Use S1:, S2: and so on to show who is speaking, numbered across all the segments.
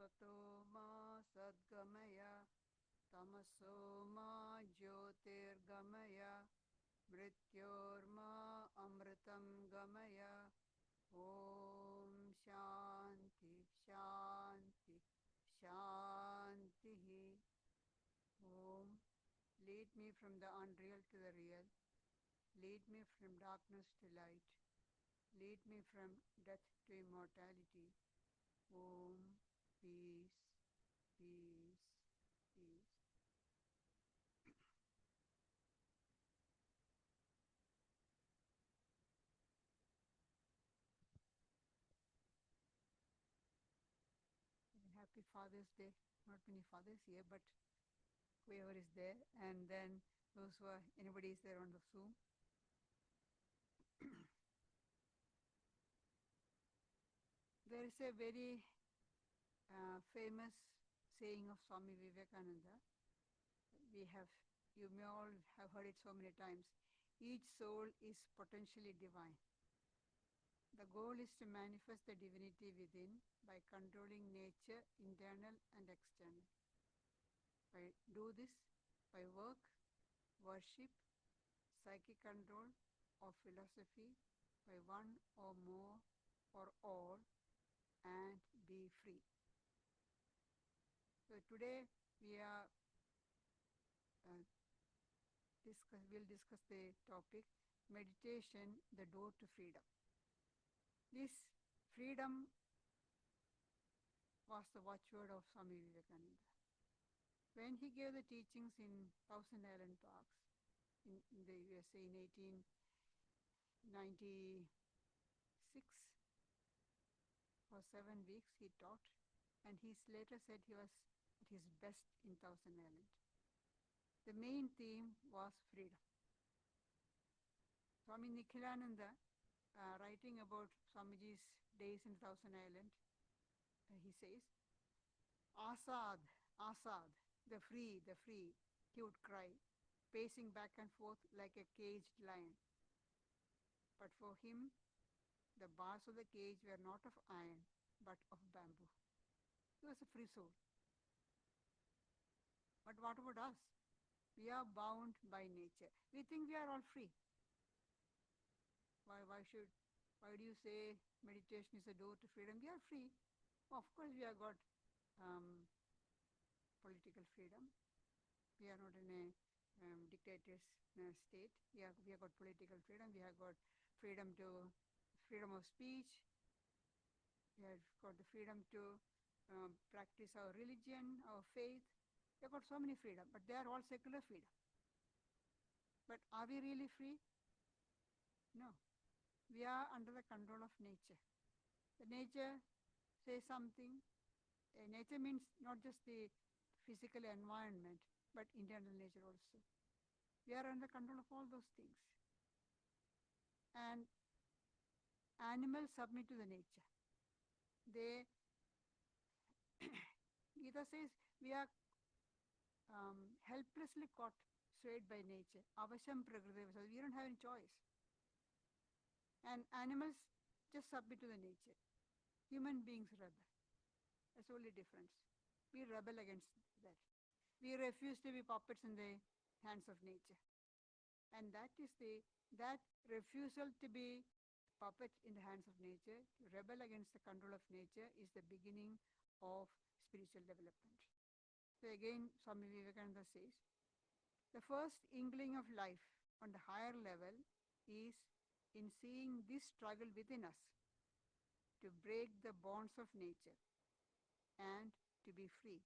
S1: Sato ma sadgamaya tamaso ma jyotirgamaya mrityorma amritam gamaya. Om Shanti Shanti Shanti. Om. Lead me from the unreal to the real. Lead me from darkness to light. Lead me from death to immortality. Om. Peace, peace, peace. Happy Father's Day. Not many fathers here, but whoever is there, and then those who are, anybody is there on the Zoom. There is a very famous saying of Swami Vivekananda. You may all have heard it so many times. Each soul is potentially divine. The goal is to manifest the divinity within by controlling nature, internal and external. Do this by work, worship, psychic control, or philosophy, by one or more or all, and be free. So today we'll discuss the topic meditation, the door to freedom. This freedom was the watchword of Swami Vivekananda. When he gave the teachings in Thousand Island Parks in the USA in 1896, for 7 weeks he taught, and he later said he was at his best in Thousand Island. The main theme was freedom. Swami Nikhilananda, writing about Swamiji's days in Thousand Island, he says, Asad, Asad, the free, he would cry, pacing back and forth like a caged lion. But for him, the bars of the cage were not of iron, but of bamboo. He was a free soul. But what about us? We are bound by nature. We think we are all free. Why do you say meditation is a door to freedom? We are free. Of course, we have got political freedom. We are not in a dictator's state. We have got political freedom. We have got freedom of speech. We have got the freedom to practice our religion, our faith. We have got so many freedom, but they are all secular freedom. But are we really free? No. We are under the control of nature. The nature says something. Nature means not just the physical environment, but internal nature also. We are under control of all those things. And animals submit to the nature. Gita says we are helplessly caught, swayed by nature. Avasham prakriti. We don't have any choice. And animals just submit to the nature. Human beings rebel. That's the only difference. We rebel against that. We refuse to be puppets in the hands of nature. And that refusal to be puppet in the hands of nature, to rebel against the control of nature, is the beginning of spiritual development. So again, Swami Vivekananda says, the first inkling of life on the higher level is in seeing this struggle within us to break the bonds of nature and to be free.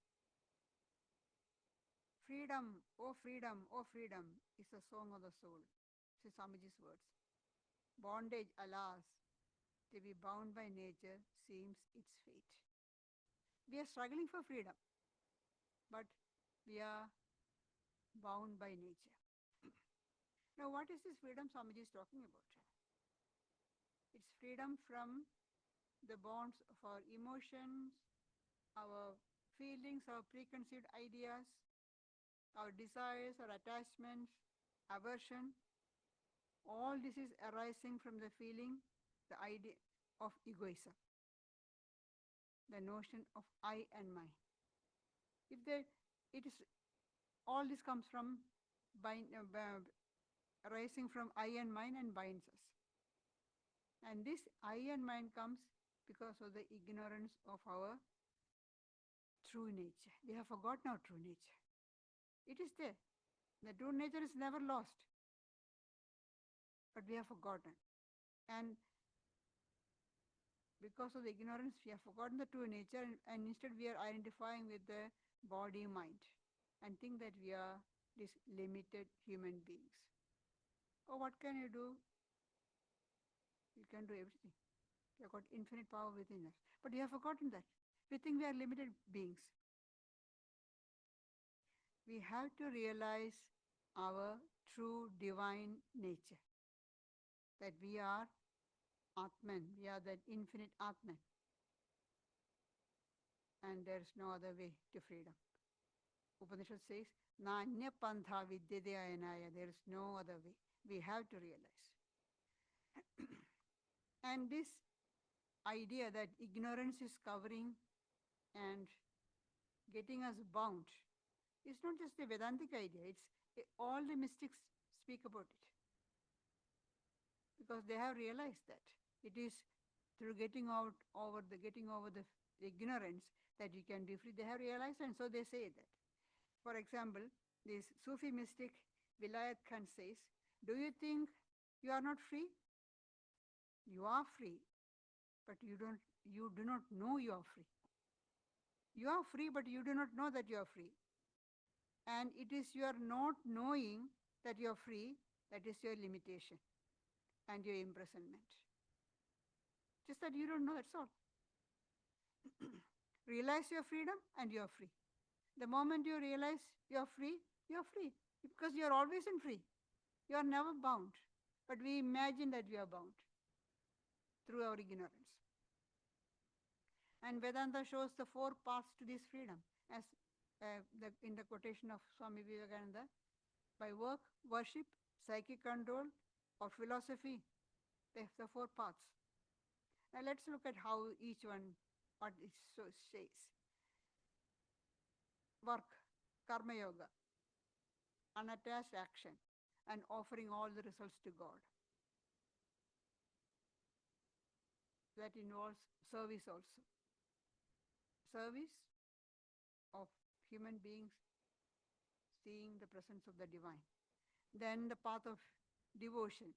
S1: Freedom, oh freedom, oh freedom, is the song of the soul. This is Swamiji's words. Bondage, alas, to be bound by nature seems its fate. We are struggling for freedom, but we are bound by nature. Now, what is this freedom Swamiji is talking about? It's freedom from the bonds of our emotions, our feelings, our preconceived ideas, our desires, our attachments, aversion. All this is arising from the feeling, the idea of egoism. the notion of I and mine. If there, it is all this comes from rising from I and mine and binds us. And this I and mine comes because of the ignorance of our true nature. We have forgotten our true nature. It is there. The true nature is never lost, but we have forgotten. And because of the ignorance, we have forgotten the true nature, and instead we are identifying with the body mind and think that we are these limited human beings. Oh, what can you do? You can do everything. You have got infinite power within us. But we have forgotten that. We think we are limited beings. We have to realize our true divine nature. That we are Atman, we are that infinite Atman. And there is no other way to freedom. Upanishad says, Nanya Pantha Vidyate Ayanaya, there is no other way. We have to realize. And this idea that ignorance is covering and getting us bound is not just a Vedantic idea, all the mystics speak about it. Because they have realized that it is through getting over the ignorance that you can be free. They have realized, and so they say that. For example, this Sufi mystic Vilayat Khan says, do you think you are not free? You are free, but you do not know you are free. You are free, but you do not know that you are free. And it is your not knowing that you are free that is your limitation and your imprisonment. Just that you don't know, that's all. Realize your freedom and you are free. The moment you realize you are free, because you are always in free. You are never bound. But we imagine that we are bound through our ignorance. And Vedanta shows the 4 paths to this freedom, as in the quotation of Swami Vivekananda, by work, worship, psychic control, or philosophy. There's the 4 paths. Now let's look at how each one, what it says. Work, karma yoga, unattached action, and offering all the results to God. That involves service also. Service of human beings seeing the presence of the divine. Then the path of devotion,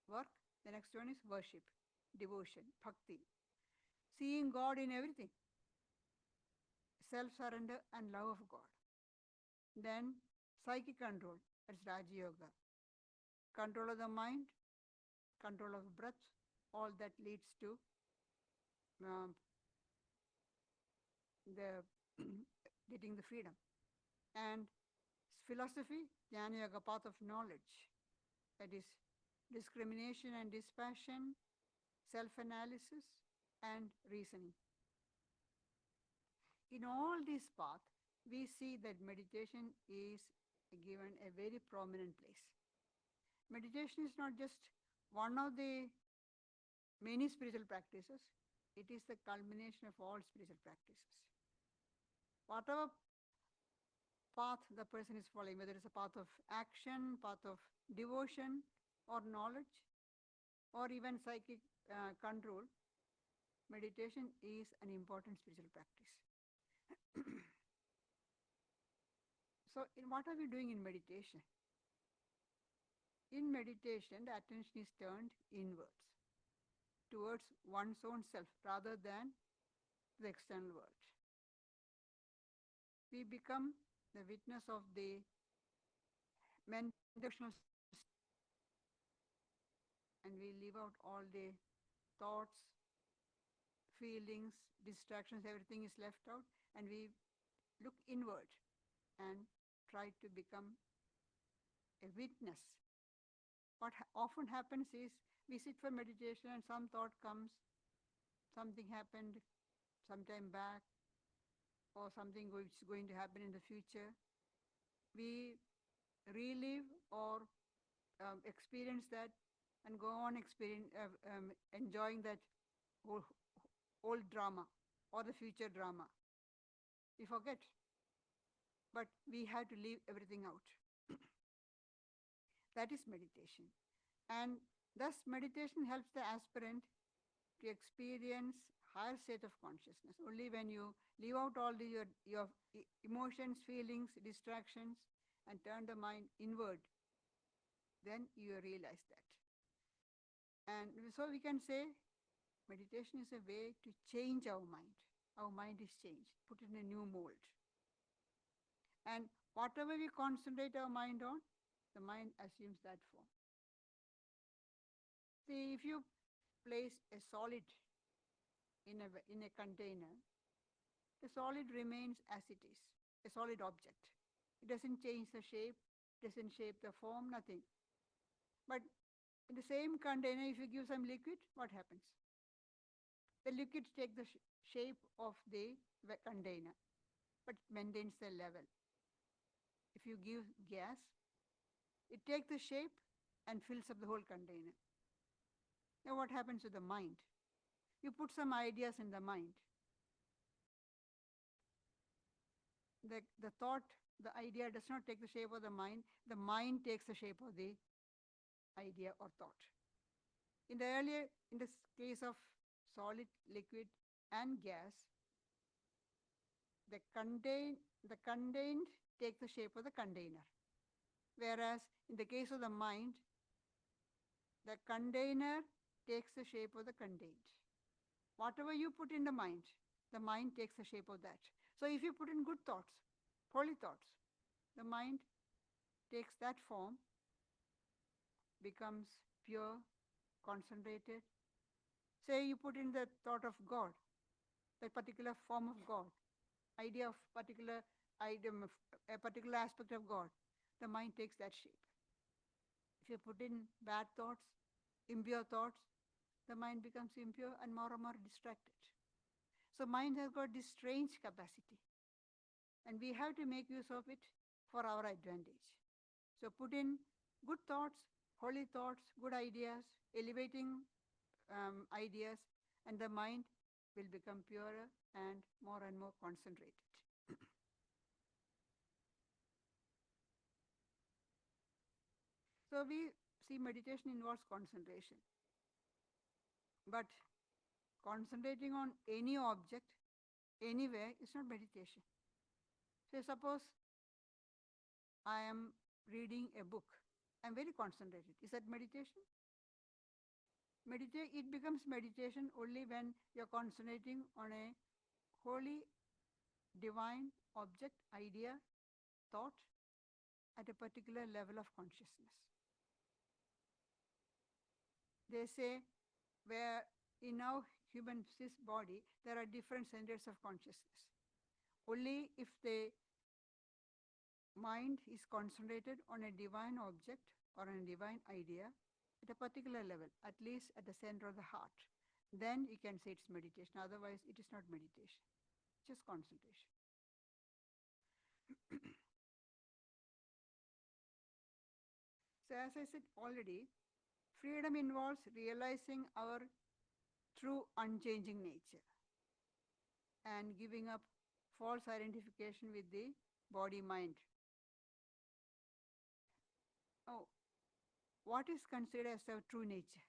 S1: work. The next one is worship, devotion, bhakti. Seeing God in everything. Self-surrender and love of God. Then psychic control, that's Raja Yoga. Control of the mind, control of breath, all that leads to the getting the freedom. And philosophy, Jnana Yoga, path of knowledge. That is discrimination and dispassion, self-analysis, and reasoning. In all these paths, we see that meditation is given a very prominent place. Meditation is not just one of the many spiritual practices, it is the culmination of all spiritual practices. Whatever path the person is following, whether it's a path of action, path of devotion, or knowledge, or even psychic control, meditation is an important spiritual practice. So, what are we doing in meditation? In meditation, the attention is turned inwards, towards one's own self, rather than the external world. We become the witness of the mental and we leave out all the thoughts, feelings, distractions, everything is left out, and we look inward and try to become a witness. What often happens is we sit for meditation and some thought comes, something happened some time back, or something which is going to happen in the future. We relive or experience that and go on enjoying that whole drama. or the future drama. We forget. But we have to leave everything out. That is meditation. And thus meditation helps the aspirant to experience higher state of consciousness. Only when you leave out all your emotions, feelings, distractions, and turn the mind inward, then you realize that. And so we can say meditation is a way to change our mind. Our mind is changed, put in a new mold. And whatever we concentrate our mind on, the mind assumes that form. See, if you place a solid in a container, the solid remains as it is, a solid object. It doesn't change the shape, doesn't shape the form, nothing. But in the same container, if you give some liquid, what happens? The liquid takes the shape of the container, but it maintains the level. If you give gas, it takes the shape and fills up the whole container. Now what happens to the mind? You put some ideas in the mind. The thought, the idea does not take the shape of the mind takes the shape of the idea or thought. In the case of solid, liquid, and gas, the contained takes the shape of the container. Whereas in the case of the mind, the container takes the shape of the contained. Whatever you put in the mind takes the shape of that. So if you put in good thoughts, holy thoughts, the mind takes that form, becomes pure, concentrated. Say you put in the thought of God, that particular form of God, idea of particular item, a particular aspect of God, the mind takes that shape. If you put in bad thoughts, impure thoughts, the mind becomes impure and more distracted. So mind has got this strange capacity, and we have to make use of it for our advantage. So put in good thoughts, holy thoughts, good ideas, elevating ideas, and the mind will become purer and more concentrated. So we see meditation involves concentration. But concentrating on any object, anywhere, is not meditation. So suppose I am reading a book. I'm very concentrated. Is that meditation? It becomes meditation only when you're concentrating on a holy, divine object, idea, thought at a particular level of consciousness. They say where in our human body, there are different centers of consciousness. Only if the mind is concentrated on a divine object or on a divine idea at a particular level, at least at the center of the heart, then you can say it's meditation. Otherwise, it is not meditation, just concentration. So as I said already, freedom involves realizing our true unchanging nature and giving up false identification with the body-mind. Oh, what is considered as our true nature?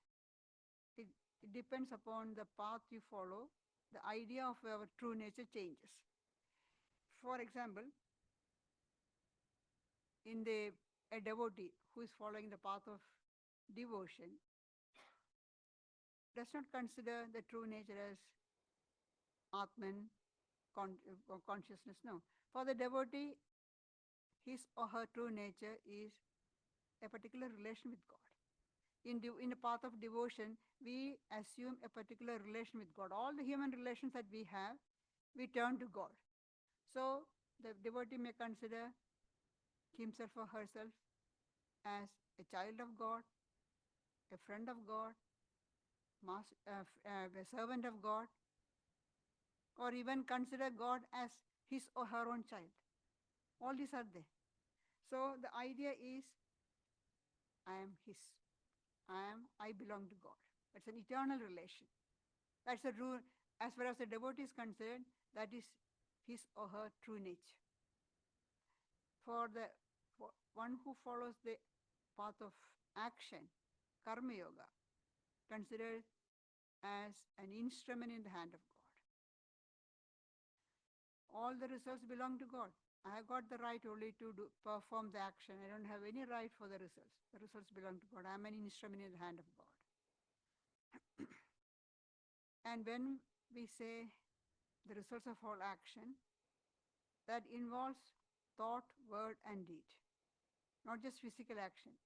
S1: It depends upon the path you follow. The idea of our true nature changes. For example, a devotee who is following the path of devotion does not consider the true nature as Atman, consciousness. No. For the devotee, his or her true nature is a particular relation with God. In the path of devotion, we assume a particular relation with God. All the human relations that we have, we turn to God. So the devotee may consider himself or herself as a child of God, a friend of God, a servant of God, or even consider God as his or her own child. All these are there. So the idea is, I am his. I belong to God. It's an eternal relation. That's the rule. As far as the devotee is concerned, that is his or her true nature. For one who follows the path of action, karma yoga, considered as an instrument in the hand of God. All the results belong to God. I have got the right only to perform the action. I don't have any right for the results. The results belong to God. I am an instrument in the hand of God. And when we say the results of all action, that involves thought, word, and deed, not just physical action.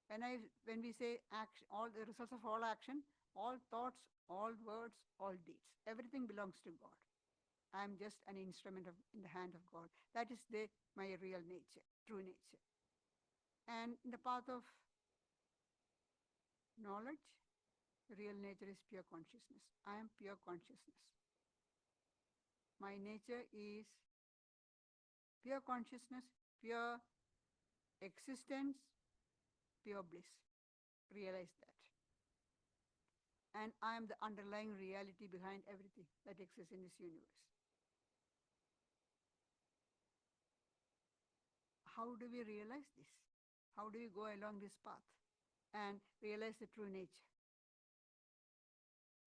S1: When we say action, all the results of all action, all thoughts, all words, all deeds, everything belongs to God. I am just an instrument in the hand of God. That is my real nature, true nature. And in the path of knowledge, the real nature is pure consciousness. I am pure consciousness. My nature is pure consciousness, pure existence, pure bliss. Realize that. And I am the underlying reality behind everything that exists in this universe. How do we realize this? How do we go along this path and realize the true nature?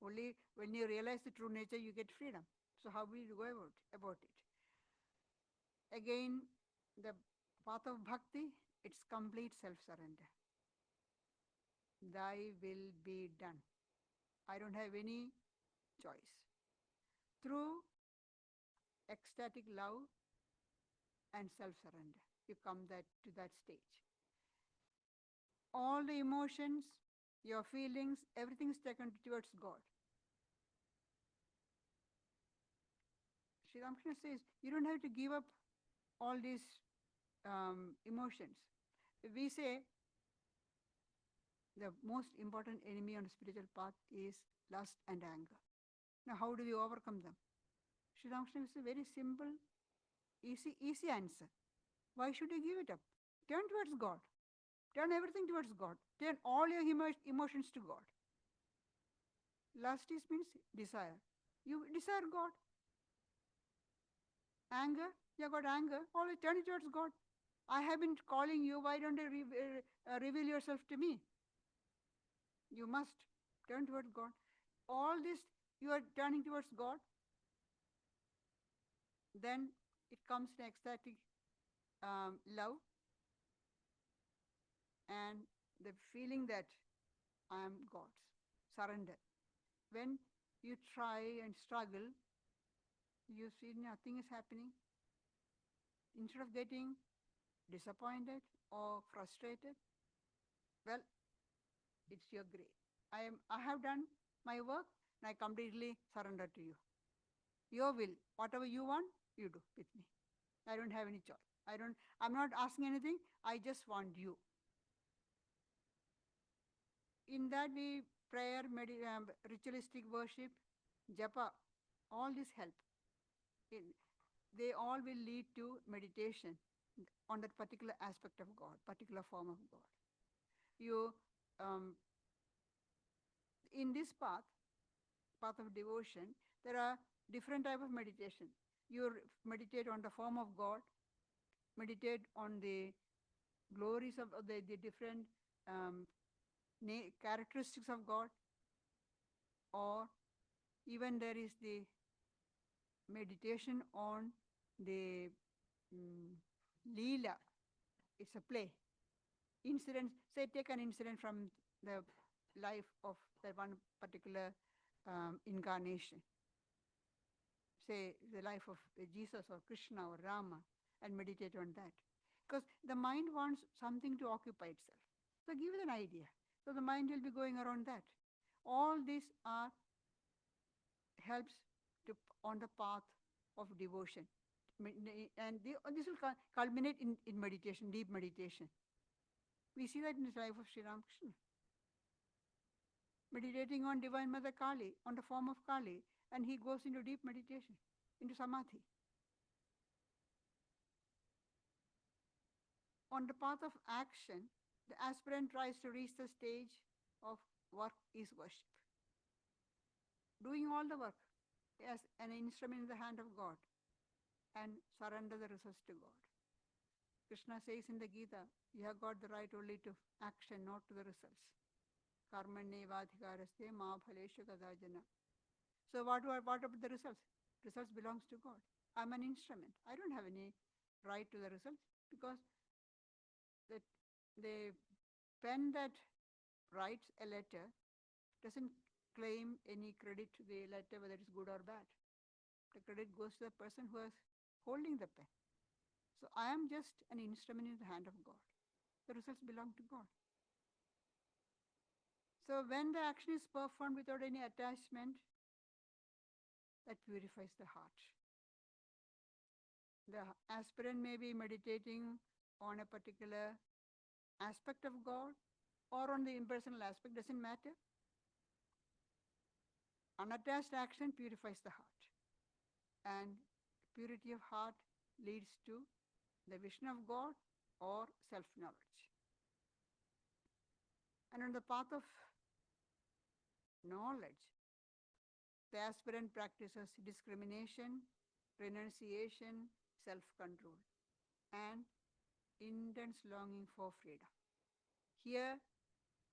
S1: Only when you realize the true nature, you get freedom. So how will you go about it? Again, the path of bhakti, it's complete self-surrender. Thy will be done. I don't have any choice. Through ecstatic love and self-surrender, you come to that stage. All the emotions, your feelings, everything is taken towards God. Sri Ramakrishna says, you don't have to give up all these emotions. We say the most important enemy on the spiritual path is lust and anger. Now, how do we overcome them? Sri Ramakrishna is a very simple, easy answer. Why should you give it up? Turn towards God. Turn everything towards God. Turn all your emotions to God. Lust means desire. You desire God. Anger, you got anger. Always turn it towards God. I have been calling you. Why don't you reveal yourself to me? You must turn towards God. All this you are turning towards God. Then it comes to ecstatic love and the feeling that I am God's. Surrender. When you try and struggle, you see nothing is happening. Instead of getting disappointed or frustrated, well, it's your grace. I have done my work and I completely surrender to you. Your will, whatever you want, you do with me. I don't have any choice. I'm not asking anything. I just want you. In that prayer, ritualistic worship, japa, all this help. They all will lead to meditation on that particular aspect of God, particular form of God. In this path of devotion, there are different type of meditation. You meditate on the form of God, meditate on the glories of the different characteristics of God, or even there is the meditation on the Leela. It's a play. Incident, say take an incident from the life of that one particular incarnation. Say the life of Jesus or Krishna or Rama, and meditate on that. Because the mind wants something to occupy itself. So give it an idea. So the mind will be going around that. All these helps on the path of devotion. And this will culminate in meditation, deep meditation. We see that in the life of Sri Ramakrishna. Meditating on Divine Mother Kali, on the form of Kali, and he goes into deep meditation, into Samadhi. On the path of action, the aspirant tries to reach the stage of work is worship. Doing all the work. as an instrument in the hand of God and surrender the results to God. Krishna says in the Gita, you have got the right only to action, not to the results. Karmanyevadhikaraste ma phaleshu kadajana. So what about the results? Results belongs to God. I'm an instrument. I don't have any right to the results because the pen that writes a letter doesn't claim any credit to the letter, whether it's good or bad. The credit goes to the person who is holding the pen. So I am just an instrument in the hand of God. The results belong to God. So when the action is performed without any attachment, that purifies the heart. The aspirant may be meditating on a particular aspect of God or on the impersonal aspect, doesn't matter. Unattached action purifies the heart. And purity of heart leads to the vision of God or self-knowledge. And on the path of knowledge, the aspirant practices discrimination, renunciation, self-control, and intense longing for freedom. Here,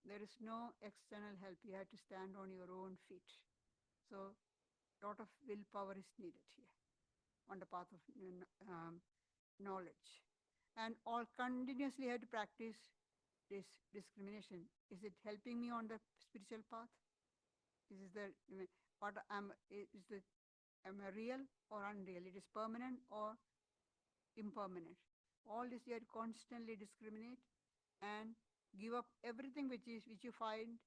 S1: there is no external help. You have to stand on your own feet. So, a lot of willpower is needed here on the path of knowledge. And all continuously have to practice this discrimination. Is it helping me on the spiritual path? Is the what am I real or unreal? It is permanent or impermanent. All this you have to constantly discriminate and give up everything which you find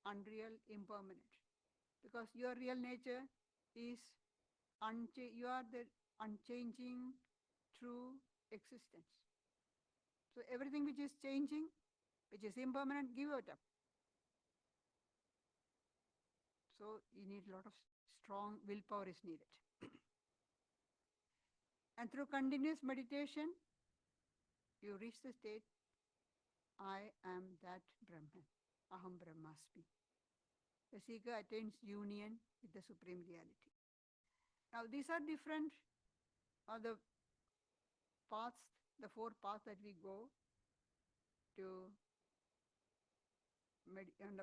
S1: unreal, impermanent. Because your real nature is you are the unchanging, true existence. So everything which is changing, which is impermanent, give it up. So you need a lot of strong willpower is needed. And through continuous meditation, you reach the state, I am that Brahman, Aham Brahmasmi. The seeker attains union with the Supreme Reality. Now these are different the paths, the four paths that we go to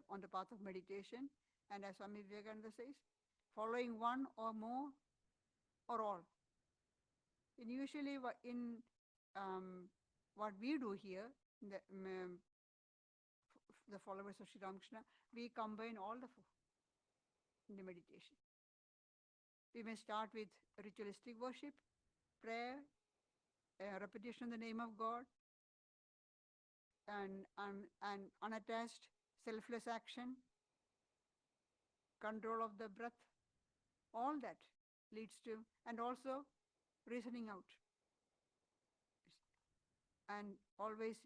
S1: on the path of meditation. And as Swami Vivekananda says, following one or more or all. And usually in what we do here, the followers of Sri Ramakrishna, we combine all the four in the meditation. We may start with ritualistic worship, prayer, repetition of the name of God, and unattached, selfless action, control of the breath, all that leads to, and also reasoning out. And always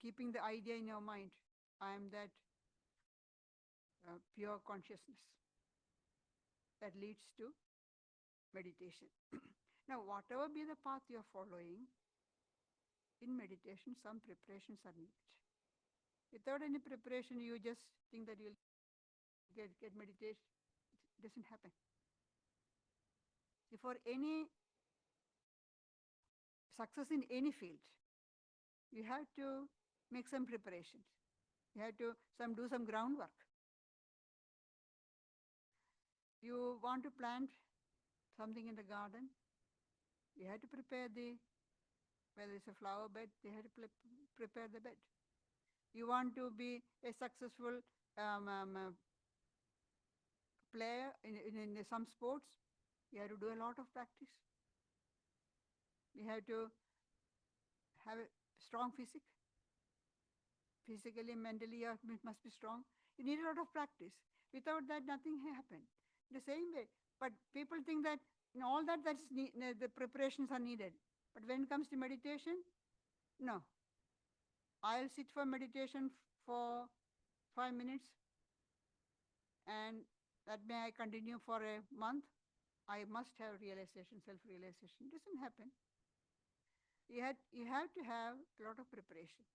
S1: keeping the idea in your mind, I am that pure consciousness. That leads to meditation. Now, whatever be the path you are following, in meditation, some preparations are needed. Without any preparation, you just think that you'll get meditation. It doesn't happen. See, for any success in any field, you have to make some preparations. You have to do some groundwork. You want to plant something in the garden, you have to prepare whether it's a flower bed, they have to prepare the bed. You want to be a successful player in some sports, you have to do a lot of practice. You have to have a strong physique. Physically, mentally, you must be strong. You need a lot of practice. Without that, nothing happens. The same way. But people think that in all that, the preparations are needed. But when it comes to meditation, no. I'll sit for meditation for 5 minutes, and that may I continue for a month. I must have realization, self-realization. It doesn't happen. You have to have a lot of preparation.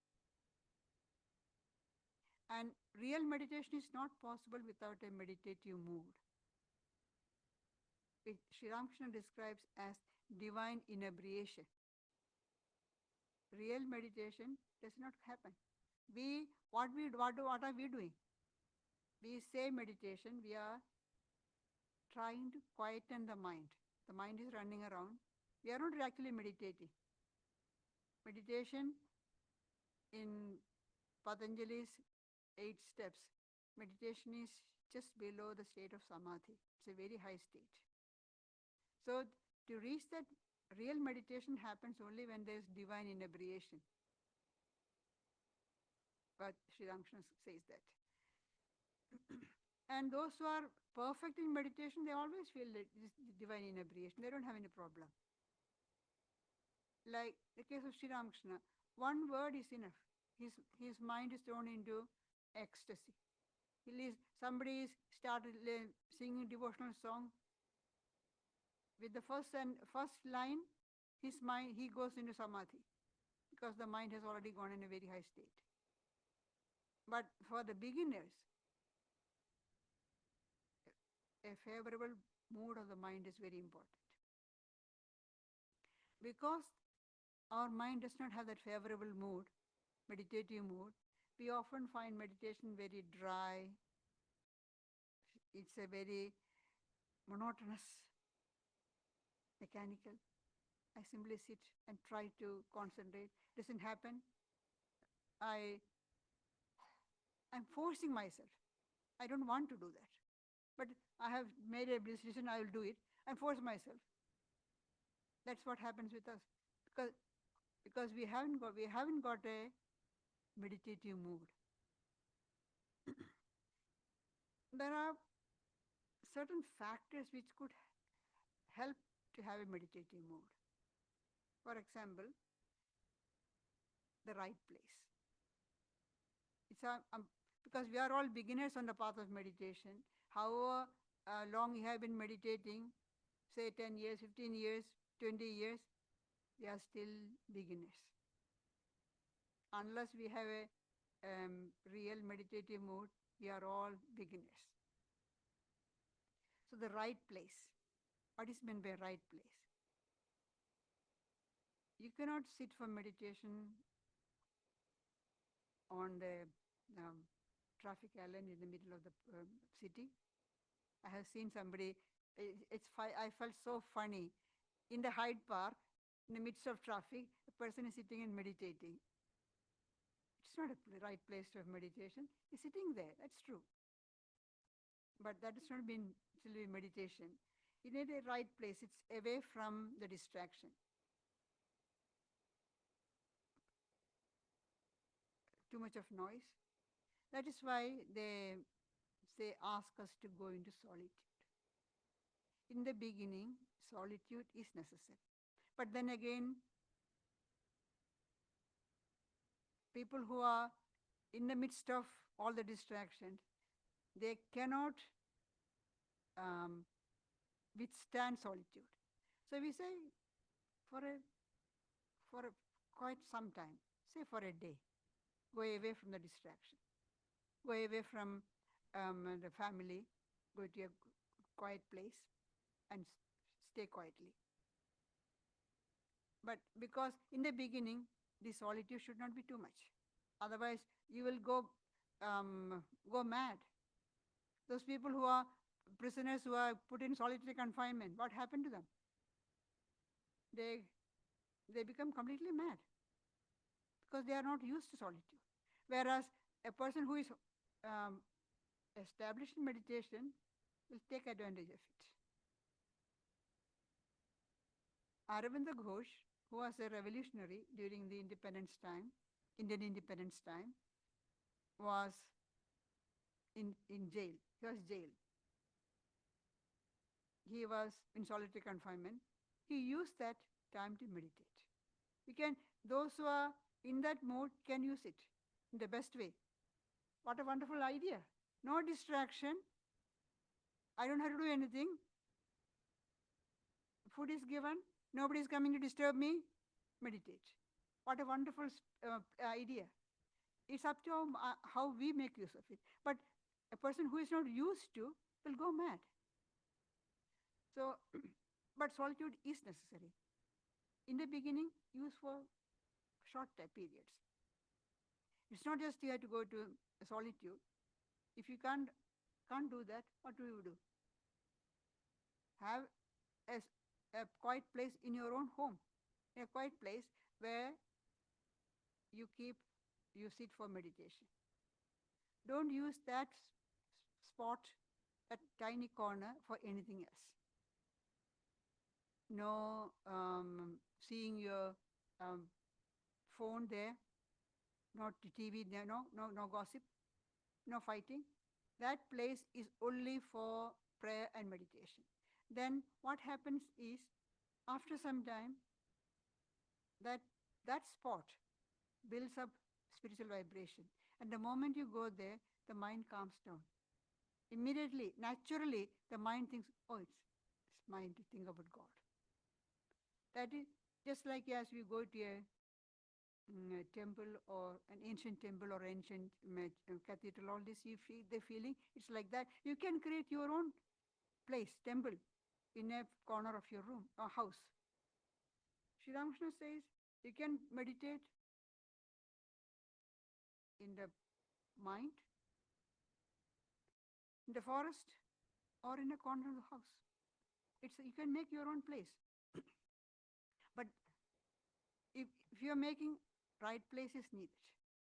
S1: And real meditation is not possible without a meditative mood. which Sri Ramakrishna describes as divine inebriation. Real meditation does not happen. What are we doing? We say meditation, we are trying to quieten the mind. The mind is running around. We are not actually meditating. Meditation in Patanjali's 8 steps, meditation is just below the state of Samadhi. It's a very high state. So to reach that, real meditation happens only when there is divine inebriation. But Sri Ramakrishna says that. And those who are perfect in meditation, they always feel this divine inebriation. They don't have any problem. Like the case of Sri Ramakrishna, one word is enough. His mind is thrown into ecstasy. Somebody started singing devotional song. With the first line, he goes into Samadhi because the mind has already gone in a very high state. But for the beginners, a favorable mood of the mind is very important. Because our mind does not have that favorable mood, meditative mood, we often find meditation very dry. It's a very monotonous, mechanical. I simply sit and try to concentrate. Doesn't happen. I'm forcing myself. I don't want to do that. But I have made a decision, I will do it. I force myself. That's what happens with us. Because we haven't got a meditative mood. There are certain factors which could help to have a meditative mood. For example, the right place. Because we are all beginners on the path of meditation. However long you have been meditating, say 10 years, 15 years, 20 years, we are still beginners. Unless we have a real meditative mood, we are all beginners. So the right place. What is meant by right place? You cannot sit for meditation on the traffic island in the middle of the city. I have seen somebody, I felt so funny. In the Hyde Park, in the midst of traffic, a person is sitting and meditating. It's not a right place to have meditation. He's sitting there, that's true. But that has not been actually meditation. You need a right place. It's away from the distraction. Too much of noise. That is why they ask us to go into solitude. In the beginning, solitude is necessary. But then again, people who are in the midst of all the distractions, they cannot withstand solitude. So we say for quite some time, say for a day, go away from the distraction. Go away from the family, go to a quiet place and stay quietly. But because in the beginning, the solitude should not be too much. Otherwise, you will go mad. Those people who are prisoners who are put in solitary confinement, what happened to them? They become completely mad because they are not used to solitude. Whereas a person who is established in meditation will take advantage of it. Aravinda Ghosh, who was a revolutionary during the Indian independence time, was in jail. He was jailed. He was in solitary confinement. He used that time to meditate. Those who are in that mode can use it in the best way. What a wonderful idea. No distraction. I don't have to do anything. Food is given. Nobody is coming to disturb me. Meditate. What a wonderful idea. It's up to how we make use of it. But a person who is not used to will go mad. So, but solitude is necessary. In the beginning, use for short periods. It's not just you have to go to solitude. If you can't do that, what do you do? Have a quiet place in your own home, a quiet place where you keep you sit for meditation. Don't use that spot, that tiny corner for anything else. No seeing your phone there, not TV there, no gossip, no fighting. That place is only for prayer and meditation. Then what happens is, after some time, that spot builds up spiritual vibration. And the moment you go there, the mind calms down. Immediately, naturally, the mind thinks, oh, it's mind to think about God. That is just like as we go to a temple or an ancient temple or ancient cathedral, all this, you feel the feeling, it's like that. You can create your own place, temple, in a corner of your room or house. Sri Ramakrishna says you can meditate in the mind, in the forest, or in a corner of the house. You can make your own place. But if you are making, right place is needed.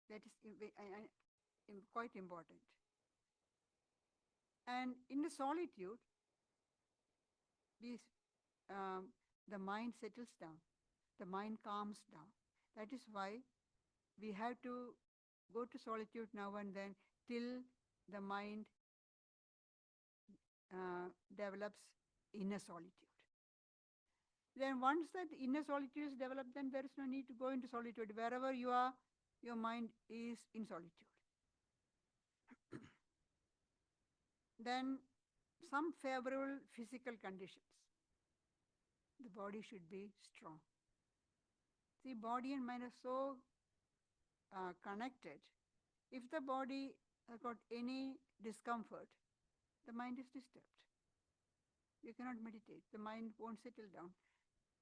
S1: That is quite important. And in the solitude, the mind settles down. The mind calms down. That is why we have to go to solitude now and then till the mind develops inner solitude. Then once that inner solitude is developed, then there is no need to go into solitude. Wherever you are, your mind is in solitude. Then some favorable physical conditions. The body should be strong. See, body and mind are so connected. If the body has got any discomfort, the mind is disturbed. You cannot meditate. The mind won't settle down.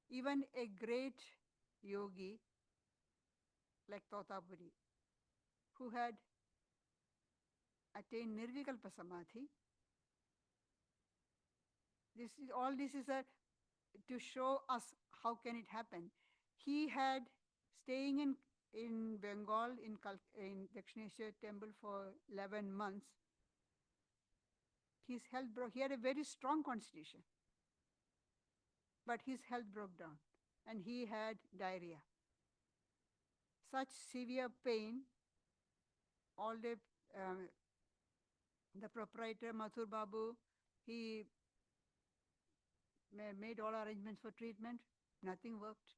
S1: Even a great yogi like Totapuri, who had attained Nirvikalpa Samadhi, this is to show us how can it happen. He had staying in Bengal in Dakshineshwar temple for 11 months. His health broke. He had a very strong constitution, but his health broke down and he had diarrhea. Such severe pain, all the proprietor, Mathur Babu, he made all arrangements for treatment. Nothing worked.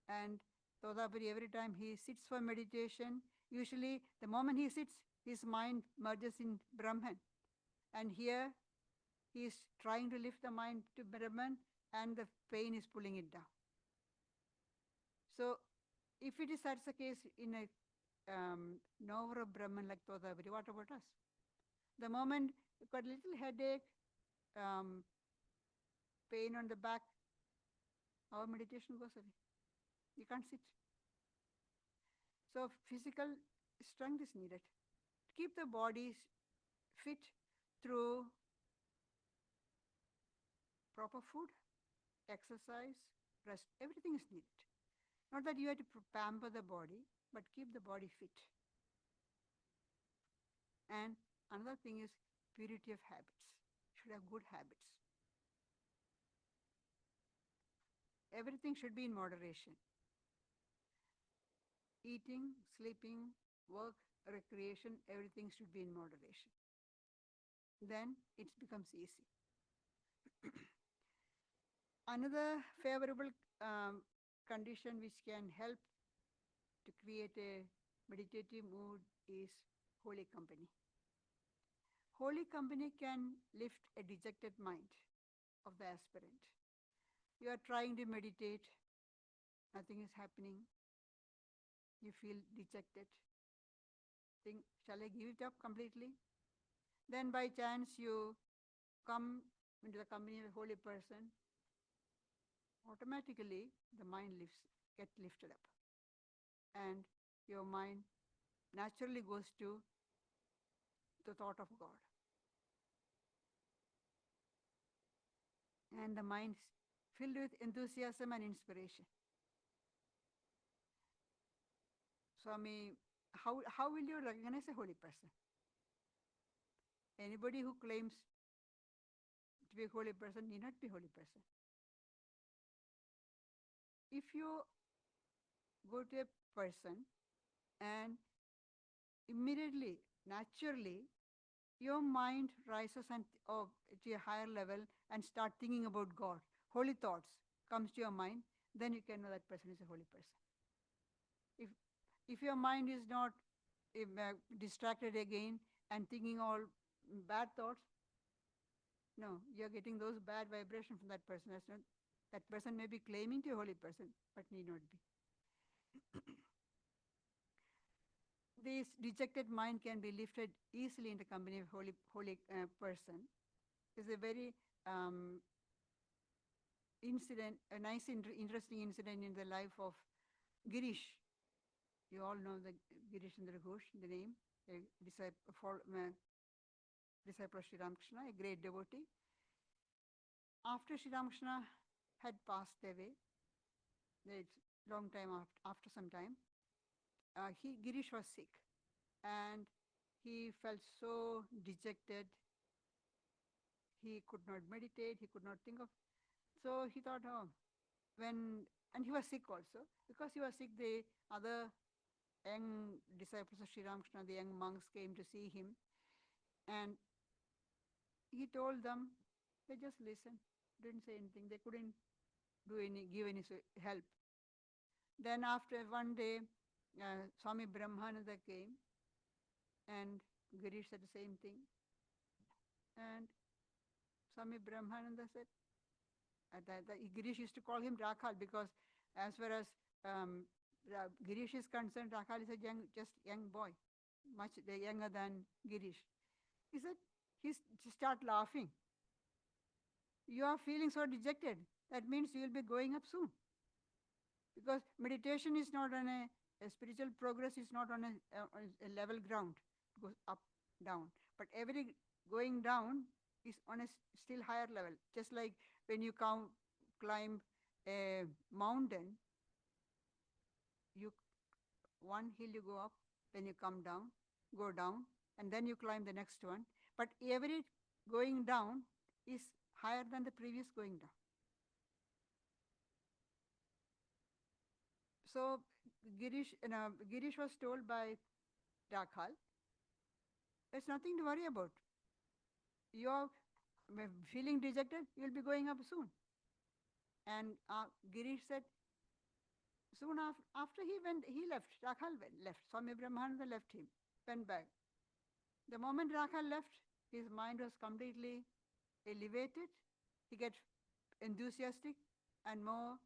S1: And Todapuri, every time he sits for meditation, usually the moment he sits, his mind merges in Brahman. And here he is trying to lift the mind to Brahman and the pain is pulling it down. So if it is such a case in a knower of Brahman like Todapuri, what about us? The moment you got a little headache, pain on the back, our meditation goes away. You can't sit. So physical strength is needed. Keep the body fit through proper food, exercise, rest. Everything is needed. Not that you have to pamper the body, but keep the body fit. And another thing is purity of habits. You should have good habits. Everything should be in moderation. Eating, sleeping, work, recreation, everything should be in moderation. Then it becomes easy. Another favorable condition which can help to create a meditative mood is holy company. Holy company can lift a dejected mind of the aspirant. You are trying to meditate, nothing is happening. You feel dejected. Think, shall I give it up completely? Then by chance you come into the company of a holy person, automatically the mind gets lifted up. And your mind naturally goes to the thought of God. And the mind is filled with enthusiasm and inspiration. Swami, how will you recognize a holy person? Anybody who claims to be a holy person need not be a holy person. If you go to a person and immediately, naturally, your mind rises to a higher level and start thinking about God, holy thoughts comes to your mind, then you can know that person is a holy person. If your mind is not distracted again and thinking all bad thoughts, no, you're getting those bad vibrations from that person. That person may be claiming to be a holy person, but need not be. This dejected mind can be lifted easily in the company of holy person. It's a very interesting incident in the life of Girish. You all know the Girish Chandra Ghosh, the name, a disciple of Sri Ramakrishna, a great devotee. After Sri Ramakrishna had passed away, it's long time after some time, Girish was sick and he felt so dejected. He could not meditate, he could not think of. So he thought, and he was sick also. Because he was sick, the other young disciples of Sri Ramakrishna, the young monks, came to see him. And he told them, they just listened, didn't say anything. They couldn't give any help. Then after one day, Swami Brahmananda came and Girish said the same thing. And Swami Brahmananda said, Girish used to call him Rakhal because as far as Girish is concerned, Rakhal is a young boy, much younger than Girish. He said, he start laughing. You are feeling so dejected. That means you will be going up soon. Because meditation is not on a spiritual progress is not on a level ground. It goes up, down. But every going down is on a still higher level. Just like when you climb a mountain, one hill you go up, then you come down, go down, and then you climb the next one. But every going down is higher than the previous going down. So Girish was told by Rakhal, there's nothing to worry about. You're feeling dejected, you'll be going up soon. And Girish said, soon after he left, Rakhal left. Swami Brahmananda left him, went back. The moment Rakhal left, his mind was completely elevated. He gets enthusiastic and more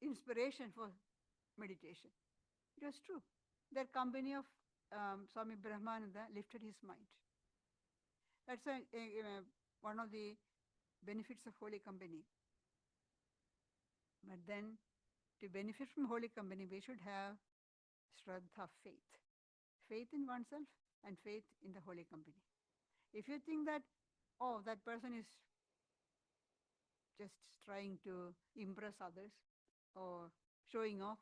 S1: inspiration for meditation. It was true. Their company of Swami Brahmananda lifted his mind. That's one of the benefits of holy company. But then, to benefit from holy company, we should have Shraddha, faith. Faith in oneself and faith in the holy company. If you think that, that person is just trying to impress others or showing off,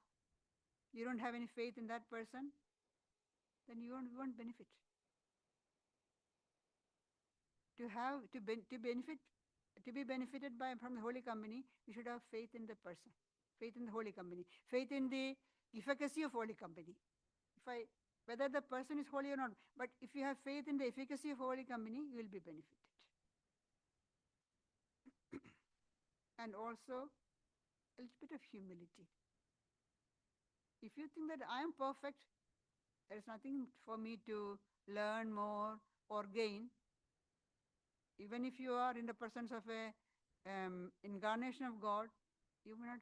S1: you don't have any faith in that person, then you won't benefit. To be benefited from the holy company, you should have faith in the person, faith in the holy company, faith in the efficacy of holy company. Whether the person is holy or not, but if you have faith in the efficacy of holy company, you will be benefited. And also a little bit of humility. If you think that I am perfect, there is nothing for me to learn more or gain, even if you are in the presence of a incarnation of God, you will not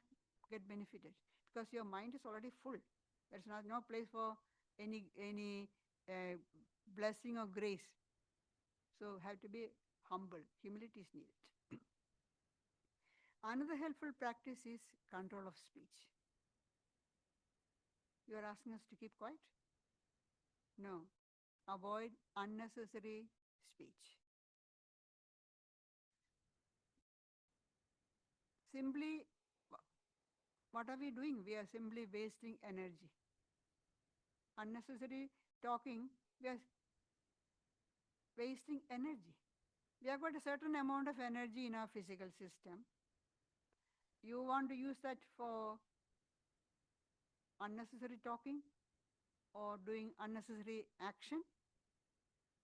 S1: get benefited because your mind is already full. There is no place for any blessing or grace. So have to be humble. Humility is needed. Another helpful practice is control of speech. You are asking us to keep quiet? No. Avoid unnecessary speech. Simply, what are we doing? We are simply wasting energy. Unnecessary talking, we are wasting energy. We have got a certain amount of energy in our physical system. You want to use that for unnecessary talking or doing unnecessary action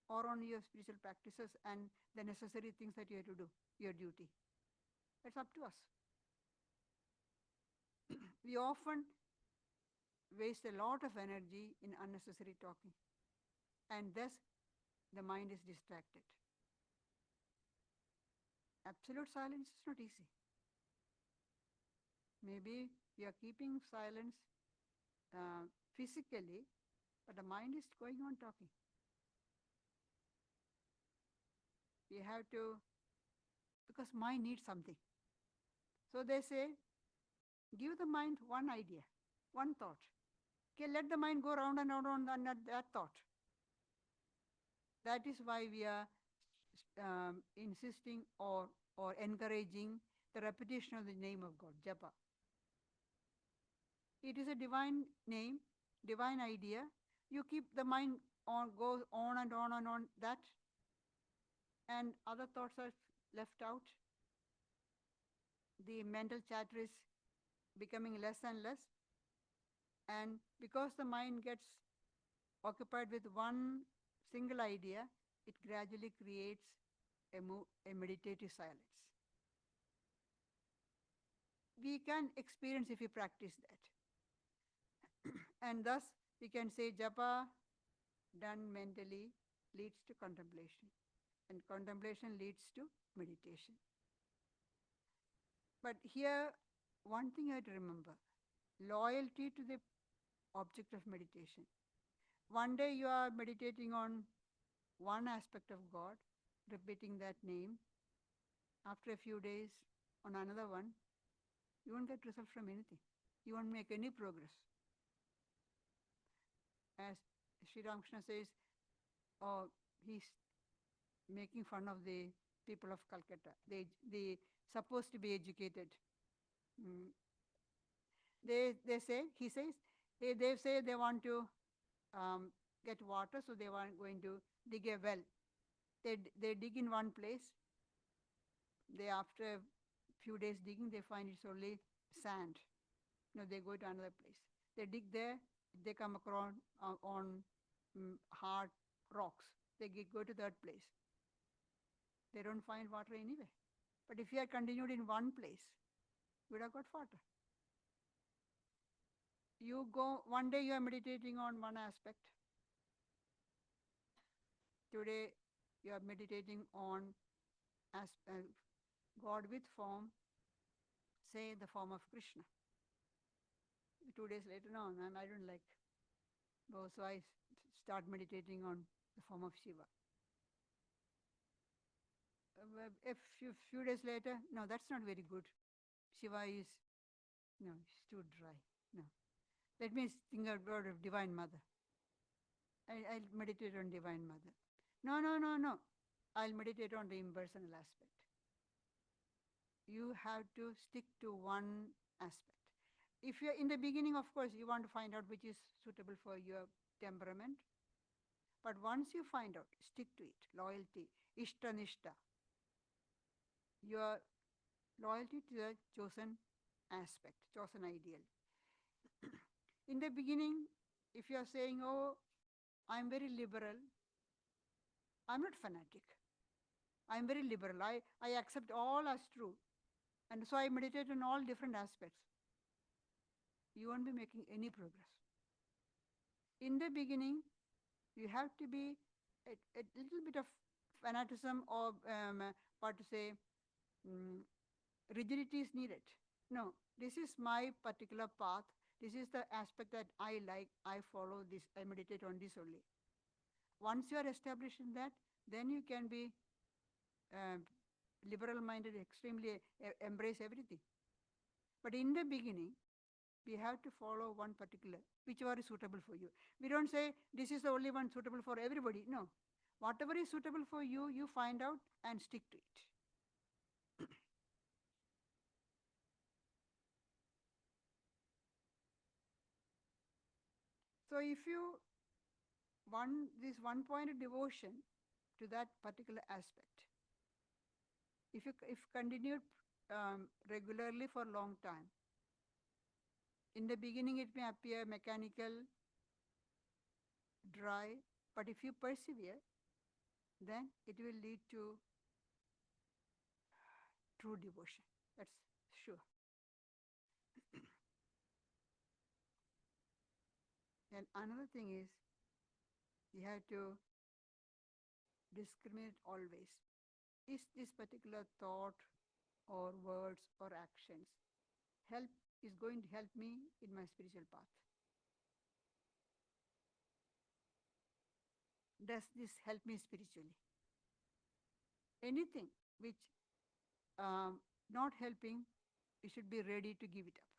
S1: or on your spiritual practices and the necessary things that you have to do, your duty. It's up to us. We often waste a lot of energy in unnecessary talking, and thus the mind is distracted. Absolute silence is not easy. Maybe we are keeping silence physically, but the mind is going on talking. We have to, because mind needs something. So they say, give the mind one idea, one thought. Okay, let the mind go round and round on that thought. That is why we are insisting or encouraging the repetition of the name of God, japa. It is a divine name, divine idea. You keep the mind goes on and on and on that, and other thoughts are left out. The mental chatter is becoming less and less. And because the mind gets occupied with one single idea, it gradually creates a meditative silence. We can experience if we practice that. And thus, we can say japa done mentally leads to contemplation, and contemplation leads to meditation. But here, one thing I have to remember, loyalty to the object of meditation. One day you are meditating on one aspect of God, repeating that name. After a few days on another one, you won't get result from anything. You won't make any progress. As Sri Ramakrishna says, he's making fun of the people of Calcutta. They supposed to be educated. He says, they say they want to get water, so they are going to dig a well. They dig in one place. After a few days digging, they find it's only sand. They go to another place. They dig there, they come across on hard rocks. They go to that place. They don't find water anywhere. But if you had continued in one place, you would have got water. One day you are meditating on one aspect. Today you are meditating on God with form, say the form of Krishna. 2 days later, no, I don't like. So I start meditating on the form of Shiva. A few days later, no, that's not very good. Shiva is, it's too dry. No. Let me think about of Divine Mother. I'll meditate on Divine Mother. No. I'll meditate on the impersonal aspect. You have to stick to one aspect. If you're in the beginning, of course, you want to find out which is suitable for your temperament. But once you find out, stick to it. Loyalty, ishta-nishta. Your loyalty to the chosen aspect, chosen ideal. In the beginning, if you are saying, I'm very liberal, I'm not fanatic. I'm very liberal. I accept all as true. And so I meditate on all different aspects. You won't be making any progress. In the beginning, you have to be a little bit of fanaticism or rigidity is needed. No, this is my particular path. This is the aspect that I like. I follow this. I meditate on this only. Once you are established in that, then you can be liberal-minded, extremely embrace everything. But in the beginning, we have to follow one particular, whichever is suitable for you. We don't say this is the only one suitable for everybody. No. Whatever is suitable for you, you find out and stick to it. So if you want this one-pointed devotion to that particular aspect, if continued regularly for a long time, in the beginning it may appear mechanical, dry, but if you persevere, then it will lead to true devotion. That's sure. And another thing is, you have to discriminate always. Is this particular thought or words or actions is going to help me in my spiritual path? Does this help me spiritually? Anything which not helping, you should be ready to give it up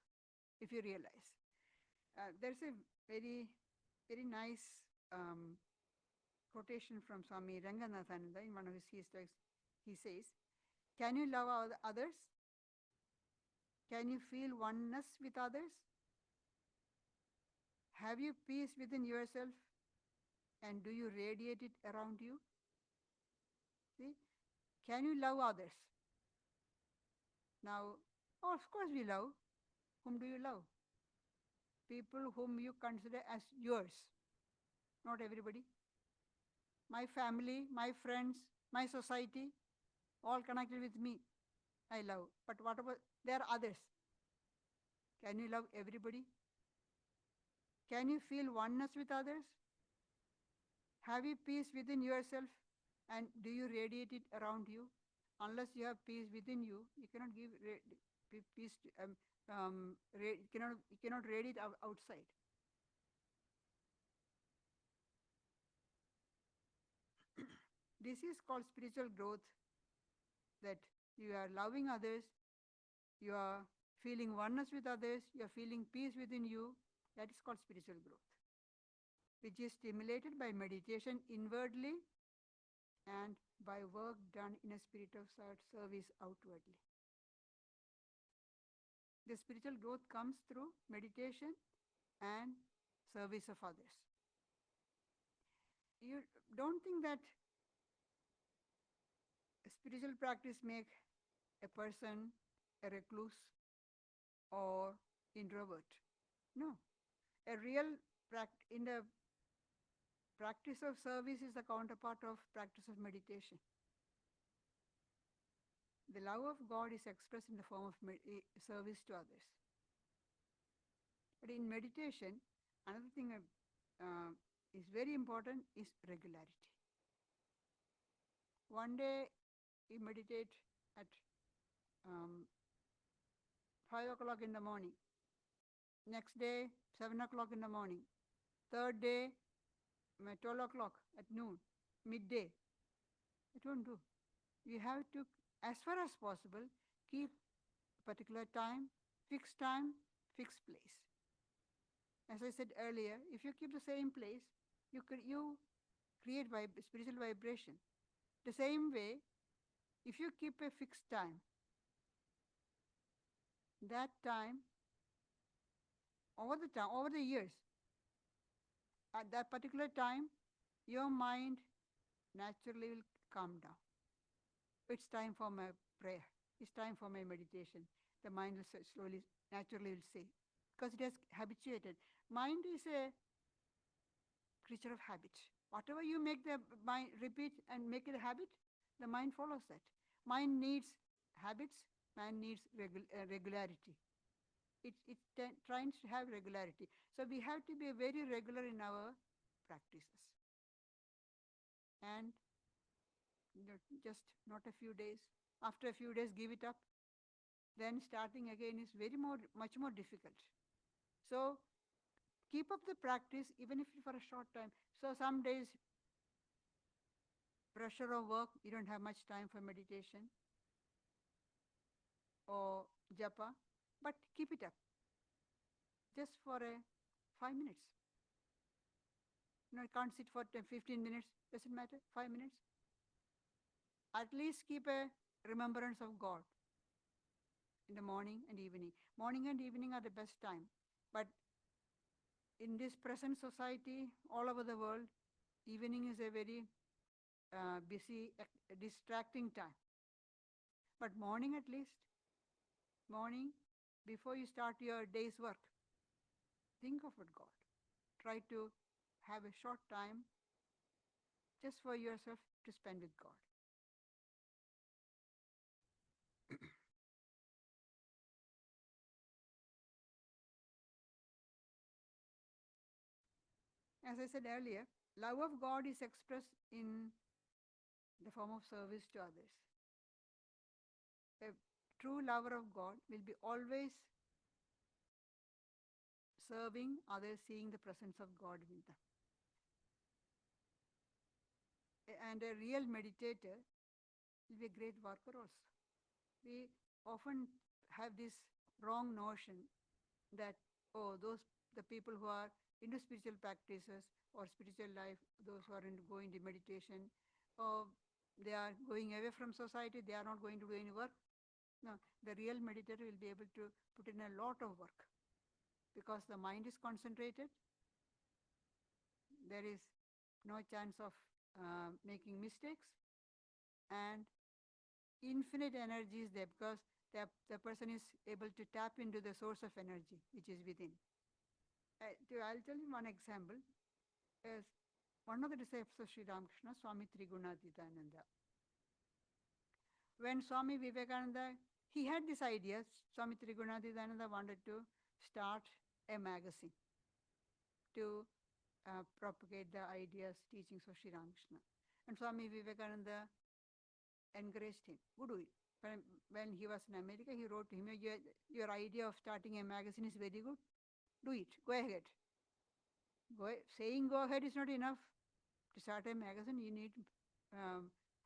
S1: if you realize. There's a very, very nice quotation from Swami Vivekananda in one of his talks. He says, can you love others? Can you feel oneness with others? Have you peace within yourself? And do you radiate it around you? See? Can you love others? Now, of course we love. Whom do you love? People whom you consider as yours. Not everybody. My family, my friends, my society, all connected with me, I love. But what about, there are others. Can you love everybody? Can you feel oneness with others? Have you peace within yourself? And do you radiate it around you? Unless you have peace within you, you cannot give peace to, you cannot radiate outside. This is called spiritual growth, that you are loving others, you are feeling oneness with others, you are feeling peace within you. That is called spiritual growth, which is stimulated by meditation inwardly and by work done in a spirit of service outwardly. The spiritual growth comes through meditation and service of others. You don't think that spiritual practice make a person a recluse or introvert. No. A real in the practice of service is the counterpart of practice of meditation. The love of God is expressed in the form of service to others. But in meditation, another thing is very important is regularity. One day you meditate at 5 o'clock in the morning. Next day, 7 o'clock in the morning. Third day, 12 o'clock at noon, midday. It won't do. You have to, as far as possible, keep a particular time, fixed place. As I said earlier, if you keep the same place, you create spiritual vibration. The same way, if you keep a fixed time, that time, over the years, at that particular time, your mind naturally will calm down. It's time for my prayer. It's time for my meditation. The mind will slowly, naturally will say, because it has habituated. Mind is a creature of habit. Whatever you make the mind repeat and make it a habit, the mind follows that. Mind needs habits, mind needs regularity. It tries to have regularity. So we have to be very regular in our practices. And just not a few days. After a few days, give it up. Then starting again is much more difficult. So keep up the practice even if for a short time. So some days pressure of work, you don't have much time for meditation or japa, but keep it up just for 5 minutes. You can't sit for 15 minutes, doesn't matter, 5 minutes. At least keep a remembrance of God in the morning and evening. Morning and evening are the best time. But in this present society, all over the world, evening is a very busy, distracting time. But morning at least, morning, before you start your day's work, think of God. Try to have a short time just for yourself to spend with God. As I said earlier, love of God is expressed in the form of service to others. A true lover of God will be always serving others, seeing the presence of God with them. And a real meditator will be a great worker also. We often have this wrong notion that, the people who are into spiritual practices or spiritual life, those who are going to meditation, they are going away from society, they are not going to do any work. No, the real meditator will be able to put in a lot of work because the mind is concentrated. There is no chance of making mistakes, and infinite energy is there because the person is able to tap into the source of energy which is within. I'll tell you one example. As one of the disciples of Sri Ramakrishna, Swami Trigunathitananda. When Swami Vivekananda, he had this idea, Swami Trigunathitananda wanted to start a magazine to propagate the ideas, teachings of Sri Ramakrishna. And Swami Vivekananda encouraged him, go do it. When he was in America, he wrote to him, your idea of starting a magazine is very good. Do it, go ahead. Saying go ahead is not enough. To start a magazine, you need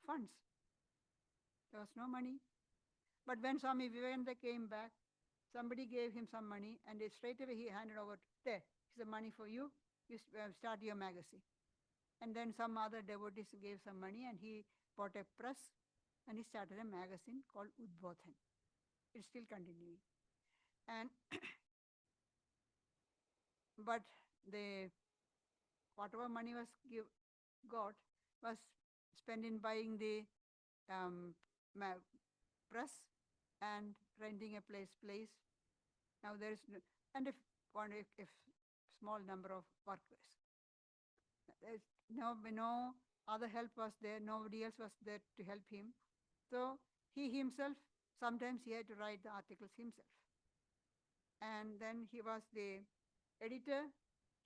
S1: funds. There was no money. But when Swami Vivekananda came back, somebody gave him some money, and straight away he handed over, there, here's the money for you, you start your magazine. And then some other devotees gave some money, and he bought a press, and he started a magazine called Udbodhan. It's still continuing. And but whatever money was got was spent in buying the press and renting a place. Now there is and if small number of workers. There's no other help was there. Nobody else was there to help him. So he himself, sometimes he had to write the articles himself. And then he was the editor,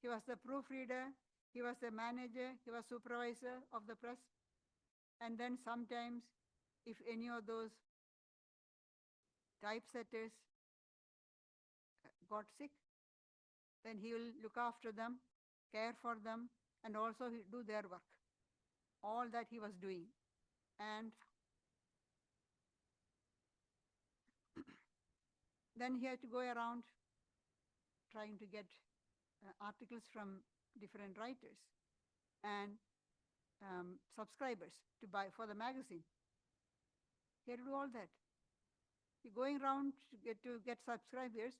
S1: he was the proofreader, he was the manager, he was supervisor of the press. And then sometimes, if any of those typesetters got sick, then he will look after them, care for them, and also do their work. All that he was doing. And then he had to go around trying to get articles from different writers and subscribers to buy for the magazine. He had to do all that. Going around to get subscribers,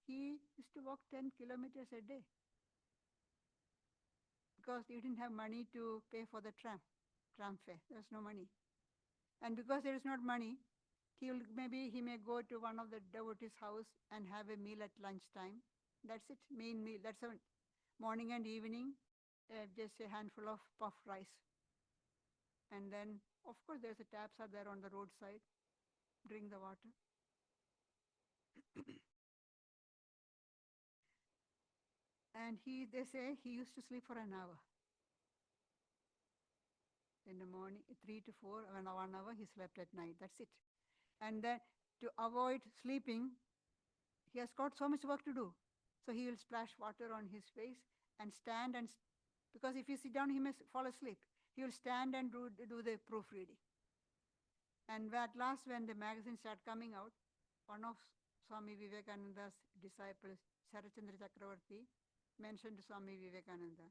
S1: he used to walk 10 kilometers a day because he didn't have money to pay for the tram fare. There's no money. And because there is not money, he may go to one of the devotees' house and have a meal at lunchtime. That's it, main meal. That's a morning and evening, just a handful of puffed rice. And then, of course, there's the taps are there on the roadside. Drink the water. And they say he used to sleep for an hour. In the morning, 3 to 4, 1 hour, he slept at night. That's it. And then to avoid sleeping, he has got so much work to do. So he will splash water on his face and stand because if you sit down, he may fall asleep. he will stand and do the proofreading. And at last, when the magazine started coming out, one of Swami Vivekananda's disciples, Sharachandra Chakravarti, mentioned Swami Vivekananda.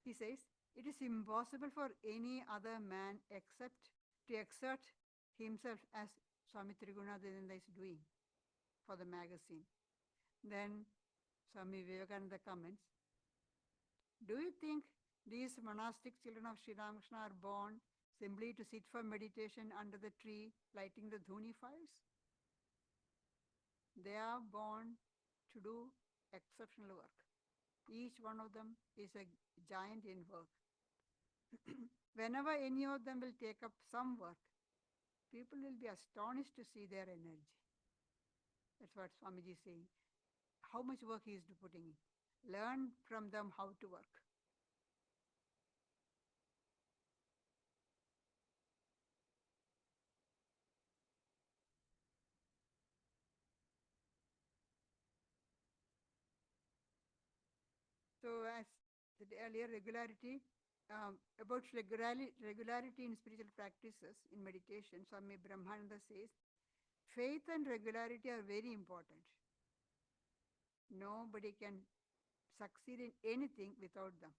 S1: He says, it is impossible for any other man except to exert himself as Swami Trigunadhananda is doing for the magazine. Then Swami Vivekananda comments, do you think these monastic children of Sri Ramakrishna are born simply to sit for meditation under the tree lighting the dhuni fires? They are born to do exceptional work. Each one of them is a giant in work. Whenever any of them will take up some work, people will be astonished to see their energy. That's what Swamiji is saying. How much work he is putting in. Learn from them how to work. So as the earlier regularity, about regularity in spiritual practices, in meditation, Swami Brahmananda says, faith and regularity are very important. Nobody can succeed in anything without them.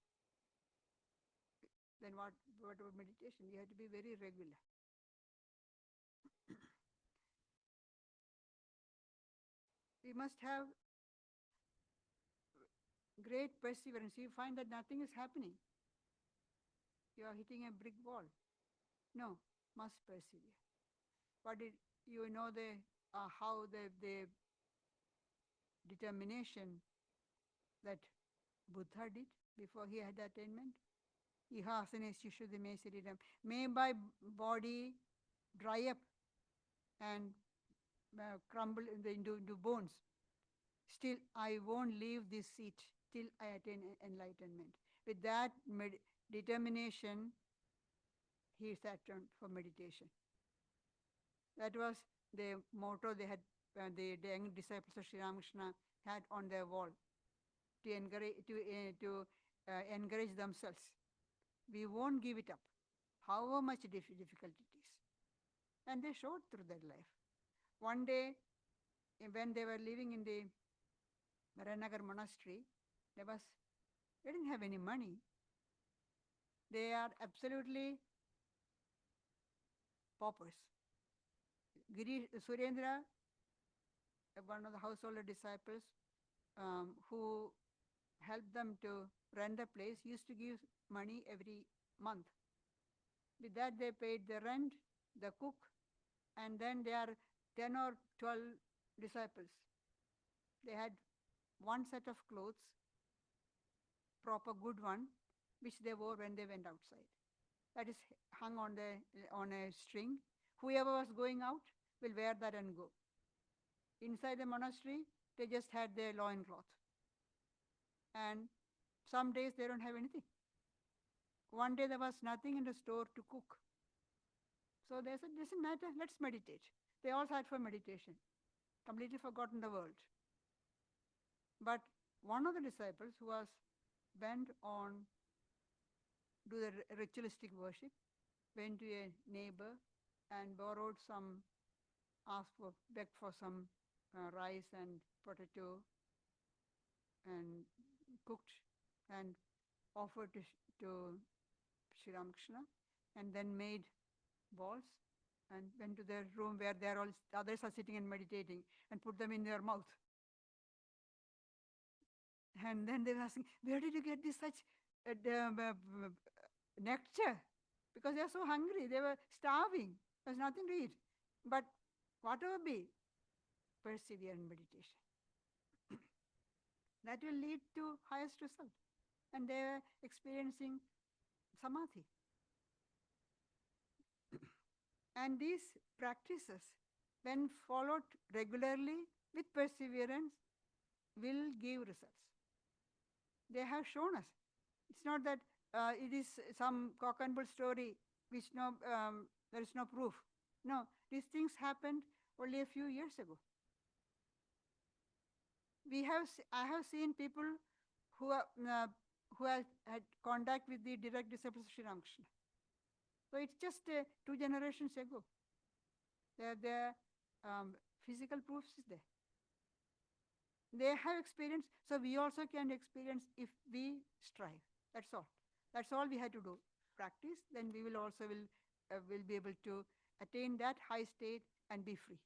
S1: Then what about meditation? You have to be very regular. We must have great perseverance. You find that nothing is happening. You are hitting a brick wall. No, must persevere. But you know how the determination that Buddha did before he had attainment. Ihasane shishuddhime saridam. May my body dry up and crumble into bones. Still, I won't leave this seat till I attain enlightenment. With that determination, he sat down for meditation. That was the motto they had, the young disciples of Sri Ramakrishna had on their wall to encourage themselves. We won't give it up, however much difficult it is. And they showed through their life. One day, when they were living in the Maranagar monastery, they didn't have any money. They are absolutely paupers. Surendra, one of the householder disciples who helped them to rent the place, used to give money every month. With that, they paid the rent, the cook, and then there are 10 or 12 disciples. They had one set of clothes, proper good one, which they wore when they went outside. That is hung on a string. Whoever was going out will wear that and go. Inside the monastery, they just had their loincloth. And some days they don't have anything. One day there was nothing in the store to cook. So they said, doesn't matter, let's meditate. They all sat for meditation, completely forgotten the world. But one of the disciples who was bent on do the ritualistic worship went to a neighbor and begged for some rice and potato and cooked and offered to Sri Ramakrishna, and then made balls and went to their room where others are sitting and meditating, and put them in their mouth. And then they were asking, where did you get this such nectar? Because they are so hungry, they were starving. There's nothing to eat. But whatever be, persevere in meditation. That will lead to highest result. And they are experiencing Samadhi. And these practices, when followed regularly with perseverance, will give results. They have shown us. It's not that it is some cock and bull story which there is no proof. No, these things happened only a few years ago. I have seen people who are who has had contact with the direct disciples of Sri Ramakrishna. So it's just 2 generations ago. The physical proofs is there. They have experience, so we also can experience if we strive. That's all. That's all we have to do. Practice, then we will also will be able to attain that high state and be free.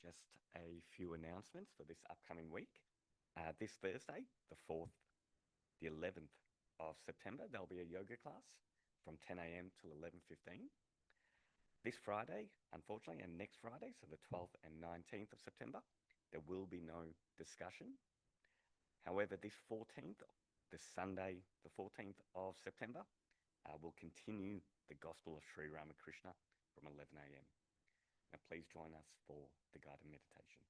S2: Just a few announcements for this upcoming week. This Thursday, the 4th, the 11th of September, there'll be a yoga class from 10 a.m. till 11:15. This Friday, unfortunately, and next Friday, so the 12th and 19th of September, there will be no discussion. However, this 14th, the Sunday, the 14th of September, we'll continue the Gospel of Sri Ramakrishna from 11 a.m. Now, please join us for the guided meditation.